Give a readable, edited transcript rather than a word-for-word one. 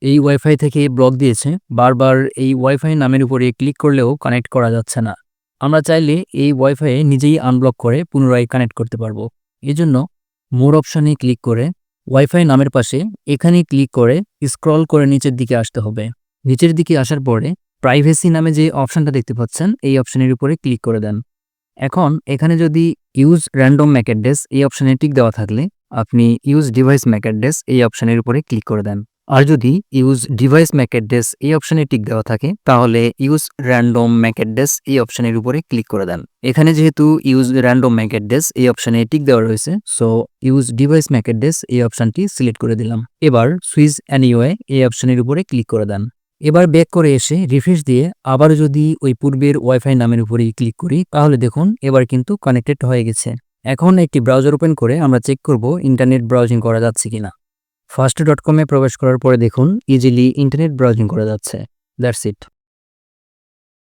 এই ওয়াইফাই থেকে ব্লক দিয়েছে। বারবার এই ওয়াইফাই নামের উপরে ক্লিক করলেও কানেক্ট করা যাচ্ছে না। আমরা চাইলে এই ওয়াইফাইয়ে নিজেই আনব্লক করে পুনরায় কানেক্ট করতে পারবো। এজন্য মোর অপশনে ক্লিক করে ওয়াইফাই নামের পাশে এখানে ক্লিক করে স্ক্রল করে নিচের দিকে আসতে হবে। নিচের দিকে আসার পরে প্রাইভেসি নামে যে অপশনটা দেখতে পাচ্ছেন এই অপশনের উপরে ক্লিক করে দেন। এখন এখানে যদি ইউজ র্যান্ডম ম্যাক অ্যাড্রেস এই অপশনে টিক দেওয়া থাকলে আপনি ইউজ ডিভাইস ম্যাক অ্যাড্রেস এই অপশনের উপরে ক্লিক করে দেন। আর যদি ইউজ ডিভাইস ম্যাক অ্যাড্রেস এই অপশনে টিক দেওয়া থাকে তাহলে ইউজ র্যান্ডম ম্যাক অ্যাড্রেস এই অপশনের উপরে ক্লিক করে দেন। এখানে যেহেতু ইউজ র্যান্ডম ম্যাক অ্যাড্রেস এই অপশনে টিক দেওয়া রয়েছে, so use device Mac address এই অপশনটি সিলেক্ট করে দিলাম। এবার সুইচ এনিওয়ে এই অপশনের উপরে ক্লিক করে দেন। এবার ব্যাক করে এসে রিফ্রেশ দিয়ে আবার যদি ওই পূর্বের ওয়াইফাই নামের উপরেই ক্লিক করি তাহলে দেখুন এবার কিন্তু কানেক্টেড হয়ে গেছে। এখন একটি ব্রাউজার ওপেন করে আমরা চেক করব ইন্টারনেট ব্রাউজিং করা যাচ্ছে কিনা। ফার্স্ট.com এ প্রবেশ করার পরে দেখুন ইজিলি ইন্টারনেট ব্রাউজিং করা যাচ্ছে। That's it.